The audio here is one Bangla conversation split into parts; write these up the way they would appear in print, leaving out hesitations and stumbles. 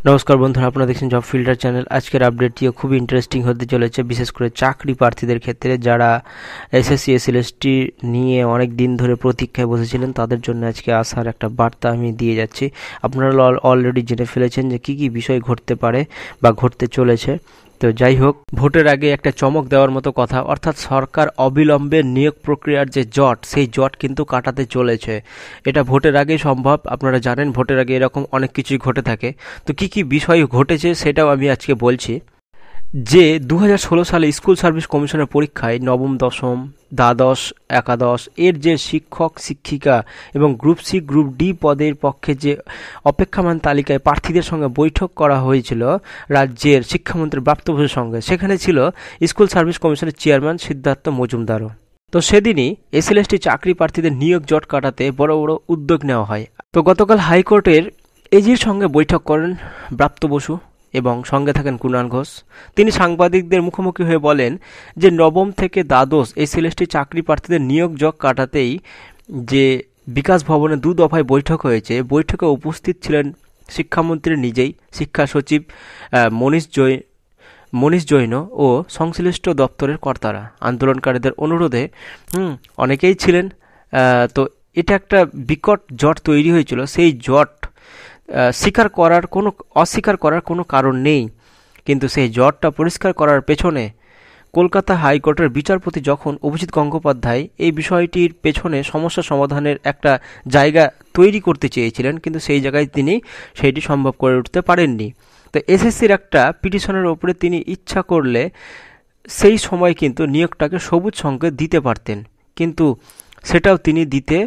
নমস্কার বন্ধুরা, আপনারা দেখছেন জব ফিল্টার চ্যানেল। আজকের আপডেটটিও খুব ইন্টারেস্টিং হতে চলেছে, বিশেষ করে চাকরি প্রার্থীদের ক্ষেত্রে যারা এসএসসি এসএলএসটি নিয়ে অনেক দিন ধরে প্রতীক্ষায় বসেছিলেন। তাদের জন্য আজকে আসার একটা বার্তা আমি দিয়ে যাচ্ছি। আপনারা অলরেডি জেনে ফেলেছেন যে কী কী বিষয় ঘটতে পারে বা ঘটতে চলেছে। তো যাই হোক, ভোটের আগে একটা চমক দেওয়ার মতো কথা, অর্থাৎ সরকার অবিলম্বে নিয়োগ প্রক্রিয়ার যে জট, সেই জট কিন্তু কাটাতে চলেছে। এটা ভোটের আগেই সম্ভব। আপনারা জানেন ভোটের আগে এরকম অনেক কিছুই ঘটে থাকে। তো কি কি বিষয় ঘটেছে সেটাও আমি আজকে বলছি। যে 2016 সালে স্কুল সার্ভিস কমিশনের পরীক্ষায় নবম, দশম, দ্বাদশ, একাদশ এর যে শিক্ষক শিক্ষিকা এবং গ্রুপ সি গ্রুপ ডি পদের পক্ষে যে অপেক্ষমান তালিকায় প্রার্থীদের সঙ্গে বৈঠক করা হয়েছিল রাজ্যের শিক্ষামন্ত্রী ব্রাত্য বসুর সঙ্গে, সেখানে ছিল স্কুল সার্ভিস কমিশনের চেয়ারম্যান সিদ্ধার্থ মজুমদারও। তো সেদিনই এসএলএসটি চাকরি প্রার্থীদের নিয়োগ জট কাটাতে বড় বড় উদ্যোগ নেওয়া হয়। তো গতকাল হাইকোর্টের এজির সঙ্গে বৈঠক করেন ব্রাত্য বসু এবং সঙ্গে থাকেন কুণাল ঘোষ। তিনি সাংবাদিকদের মুখোমুখি হয়ে বলেন যে নবম থেকে দ্বাদশ এসএলএসটি চাকরি প্রার্থীদের নিয়োগ জট কাটাতেই যে বিকাশ ভবনে 2 দফায় বৈঠক হয়েছে, বৈঠকে উপস্থিত ছিলেন শিক্ষামন্ত্রী নিজেই, শিক্ষা সচিব মনীষ জৈন ও সংশ্লিষ্ট দপ্তরের কর্তারা। আন্দোলনকারীদের অনুরোধে অনেকেই ছিলেন। তো এটা একটা বিকট জট তৈরি হয়েছিল। সেই জট অস্বীকার করার কোনো কারণ নেই, কিন্তু সেই জটটা পরিষ্কার করার পেছনে কলকাতা হাইকোর্টের বিচারপতি যখন অভিজিৎ গঙ্গোপাধ্যায় এই বিষয়টির পেছনে সমস্যা সমাধানের একটা জায়গা তৈরি করতে চেয়েছিলেন, কিন্তু সেই জায়গায় তিনি সেইটি সম্ভব করে উঠতে পারেননি। তো এসএসসির একটা পিটিশনের ওপরে তিনি ইচ্ছা করলে সেই সময় কিন্তু নিয়োগটাকে সবুজ সংকেত দিতে পারতেন, কিন্তু সেটাও তিনি দিতে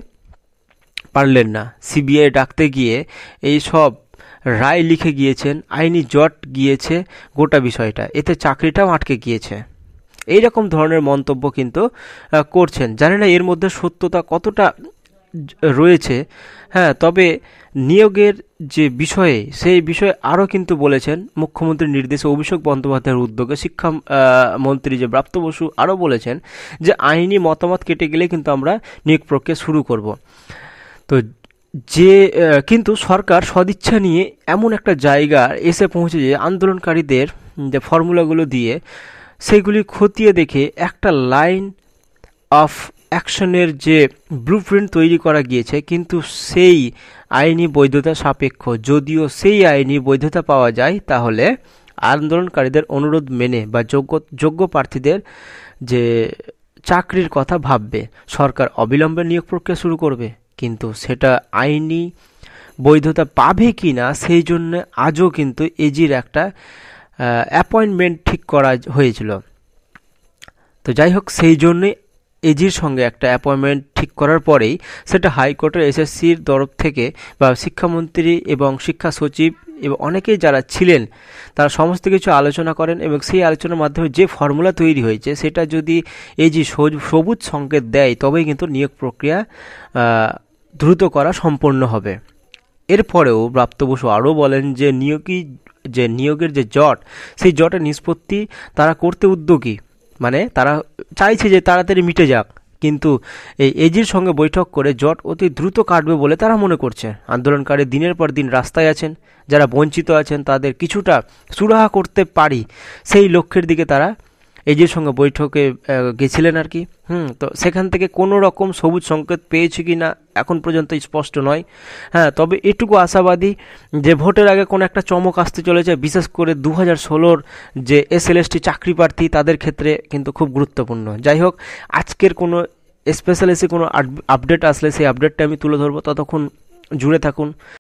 পারলেন না। সিবিআই ডাকতে গিয়ে এই সব রায় লিখে গিয়েছেন, আইনি জট গিয়েছে গোটা বিষয়টা, এতে চাকরিটাও আটকে গিয়েছে। এই রকম ধরনের মন্তব্য কিন্তু করছেন। জানি না এর মধ্যে সত্যতা কতটা রয়েছে। হ্যাঁ, তবে নিয়োগের যে বিষয়ে সেই বিষয়ে আরও কিন্তু বলেছেন মুখ্যমন্ত্রীর নির্দেশে অভিষেক বন্দ্যোপাধ্যায়ের উদ্যোগে শিক্ষা মন্ত্রী যে ব্রাত্য বসু আরও বলেছেন যে আইনি মতামত কেটে গেলে কিন্তু আমরা নিয়োগ প্রক্রিয়া শুরু করব। তো কিন্তু সরকার সদিচ্ছা নিয়ে এমন একটা জায়গা এসে পৌঁছে যে আন্দোলনকারীদের যে ফর্মুলাগুলো দিয়ে সেইগুলি খতিয়ে দেখে একটা লাইন অফ অ্যাকশনের যে ব্লুপ্রিন্ট তৈরি করা গিয়েছে, কিন্তু সেই আইনি বৈধতা সাপেক্ষ। যদিও সেই আইনি বৈধতা পাওয়া যায়, তাহলে আন্দোলনকারীদের অনুরোধ মেনে বা যোগ্য প্রার্থীদের যে চাকরির কথা ভাববে, সরকার অবিলম্বে নিয়োগ প্রক্রিয়া শুরু করবে। কিন্তু সেটা আইনি বৈধতা পাবে কি না, সেই জন্য আজও কিন্তু এজির একটা অ্যাপয়েন্টমেন্ট ঠিক করা হয়েছিল। তো যাই হোক, সেই জন্যই এজির সঙ্গে একটা অ্যাপয়েন্টমেন্ট ঠিক করার পরেই সেটা হাইকোর্টের এসএসসির তরফ থেকে বা শিক্ষামন্ত্রী এবং শিক্ষা সচিব এবং অনেকেই যারা ছিলেন তারা সমস্ত কিছু আলোচনা করেন, এবং সেই আলোচনার মাধ্যমে যে ফর্মুলা তৈরি হয়েছে সেটা যদি এজি সবুজ সংকেত দেয়, তবেই কিন্তু নিয়োগ প্রক্রিয়া দ্রুত করা সম্পন্ন হবে। এরপরেও ব্রাত্য বসু আরও বলেন যে নিয়োগের যে জট, সেই জটের নিষ্পত্তি তারা করতে উদ্যোগী, মানে তারা চাইছে যে তাড়াতাড়ি মিটে যাক, কিন্তু এই এজির সঙ্গে বৈঠক করে জট অতি দ্রুত কাটবে বলে তারা মনে করছে। আন্দোলনকারী দিনের পর দিন রাস্তায় আছেন, যারা বঞ্চিত আছেন তাদের কিছুটা সুরাহা করতে পারি, সেই লক্ষ্যের দিকে তারা এজির সঙ্গে বৈঠকে গেছিলেন আর কি। তো সেখান থেকে কোনো রকম সবুজ সংকেত পেয়েছে কি না এখন পর্যন্ত স্পষ্ট নয়। হ্যাঁ, তবে এটুকু আশাবাদী যে ভোটের আগে কোনো একটা চমক আসতে চলেছে, বিশেষ করে 2016 যে এসএলএসটি চাকরি প্রার্থী তাদের ক্ষেত্রে কিন্তু খুব গুরুত্বপূর্ণ। যাই হোক, আজকের কোনো স্পেশাল কোনো আপডেট আসলে সেই আপডেটটা আমি তুলে ধরবো। ততক্ষণ জুড়ে থাকুন।